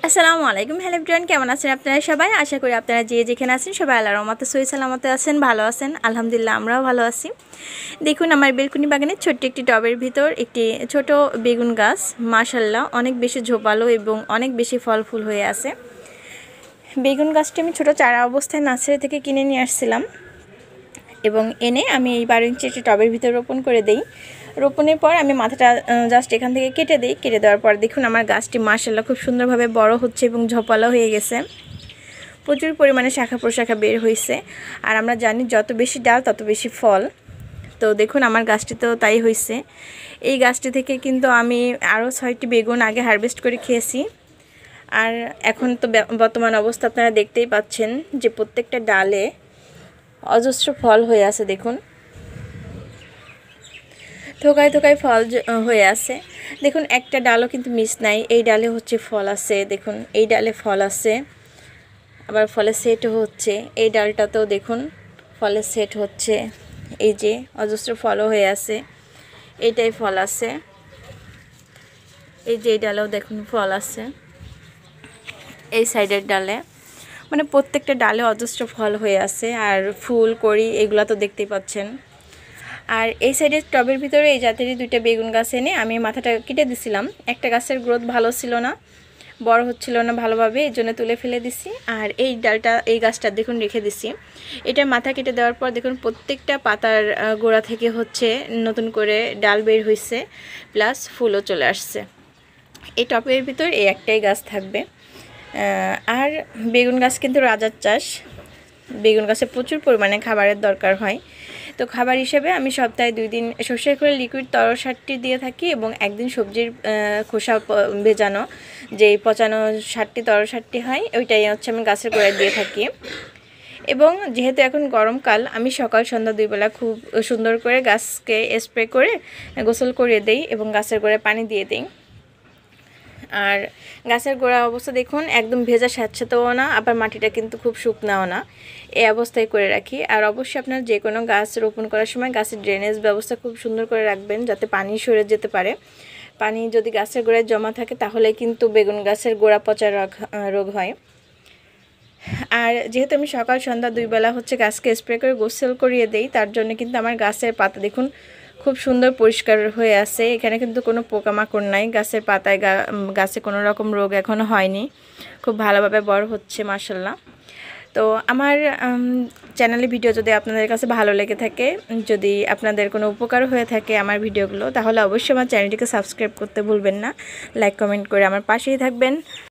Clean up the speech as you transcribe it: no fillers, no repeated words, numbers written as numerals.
আসসালামু আলাইকুম। Hello everyone, কেমন আছেন আপনারা সবাই? আশা করি আপনারা যে যেখানে আছেন সবাই আল্লাহর রহমতে সহি সালামতে আছেন, ভালো আছেন। আলহামদুলিল্লাহ আমরাও ভালো আছি। দেখুন আমার বেলকুনি বাগানের ছোট্ট একটি টবের ভিতর একটি ছোট বেগুন গাছ, মাশাআল্লাহ অনেক বেশি ঝোপালো এবং অনেক বেশি ফল ফুল হয়ে আছে। বেগুন গাছটি আমি ছোট চারা অবস্থায় নার্সারি থেকে কিনে নিয়ে আসছিলাম এবং এনে আমি এই 12 ইঞ্চি একটি টবের ভিতর রোপণ করে দেই। রোপণের পর আমি মাথাটা জাস্ট এখান থেকে কেটে দিই। কেটে দেওয়ার পর দেখুন আমার গাছটি মাশাআল্লাহ খুব সুন্দরভাবে বড় হচ্ছে এবং ঝোপালো হয়ে গেছে। প্রচুর পরিমাণে শাখা প্রশাখা বের হয়েছে। আর আমরা জানি যত বেশি ডাল তত বেশি ফল। তো দেখুন আমার গাছটি তো তাই হয়েছে। এই গাছটি থেকে কিন্তু আমি আরও 6টি বেগুন আগে হারভেস্ট করে খেয়েছি। আর এখন তো বর্তমান অবস্থা আপনারা দেখতেই পাচ্ছেন যে প্রত্যেকটা ডালে অজস্র ফল হয়ে আছে। দেখুন থোকায় থোকায় ফল হয়ে আছে। দেখুন একটা ডালও কিন্তু মিস নাই, এই ডালে হচ্ছে ফল আছে। দেখুন এই ডালে ফল আছে, আবার ফলে সেট হচ্ছে। এই ডালটাতেও দেখুন ফলে সেট হচ্ছে। এই যে অজস্র ফলও হয়ে আছে, এইটাই ফল আছে। এই যে এই ডালেও দেখুন ফল আছে, এই সাইডের ডালে, মানে প্রত্যেকটা ডালে অজস্র ফল হয়ে আছে। আর ফুল কড়ি এগুলো তো দেখতেই পাচ্ছেন। আর এই সাইডের টবের ভিতরে এই জাতেরই 2টা বেগুন গাছ এনে আমি মাথাটা কেটে দিছিলাম। একটা গাছের গ্রোথ ভালো ছিল না, বড় হচ্ছিল না ভালোভাবে, এই জন্য তুলে ফেলে দিছি। আর এই ডালটা, এই গাছটা দেখুন রেখে দিছি। এটার মাথা কেটে দেওয়ার পর দেখুন প্রত্যেকটা পাতার গোড়া থেকে হচ্ছে নতুন করে ডাল বের হয়েছে, প্লাস ফুলও চলে আসছে। এই টবের ভিতর এই একটাই গাছ থাকবে। আর বেগুন গাছ কিন্তু রাজার চাষ। বেগুন গাছে প্রচুর পরিমাণে খাবারের দরকার হয়। তো খাবার হিসেবে আমি সপ্তাহে 2 দিন সর্ষের খোলের লিকুইড তরল সারটি দিয়ে থাকি এবং একদিন সবজির খোসা ভেজানো যেই পচানো সারটি, তরল সারটি হয়, ওইটাই হচ্ছে আমি গাছের গোড়ায় দিয়ে থাকি। এবং যেহেতু এখন গরমকাল, আমি সকাল সন্ধ্যা 2 বেলা খুব সুন্দর করে গাছকে স্প্রে করে গোসল করিয়ে দেই এবং গাছের গোড়ায় পানি দিয়ে দিই। আর গাছের গোড়া অবস্থা দেখুন একদম ভেজা স্যাঁতস্যাঁতেও না, আবার মাটিটা কিন্তু খুব শুকনাও না, এই অবস্থায় করে রাখি। আর অবশ্যই আপনার যে কোনো গাছ রোপণ করার সময় গাছের ড্রেনেজ ব্যবস্থা খুব সুন্দর করে রাখবেন, যাতে পানি সরে যেতে পারে। পানি যদি গাছের গোড়ায় জমা থাকে তাহলে কিন্তু বেগুন গাছের গোড়া পচা রোগ হয়। আর যেহেতু আমি সকাল সন্ধ্যা 2 বেলা হচ্ছে গাছকে স্প্রে করে গোসল করিয়ে দেই, তার জন্য কিন্তু আমার গাছের পাতা দেখুন খুব সুন্দর পরিষ্কার হয়ে আছে। এখানে কিন্তু কোনো পোকামাকড় নাই, গাছের পাতায় গাছে কোনো রকম রোগ এখনও হয়নি, খুব ভালোভাবে বড় হচ্ছে মাশাআল্লাহ। তো আমার চ্যানেলে ভিডিও যদি আপনাদের কাছে ভালো লেগে থাকে, যদি আপনাদের কোনো উপকার হয়ে থাকে আমার ভিডিওগুলো, তাহলে অবশ্যই আমার চ্যানেলটিকে সাবস্ক্রাইব করতে ভুলবেন না। লাইক কমেন্ট করে আমার পাশেই থাকবেন।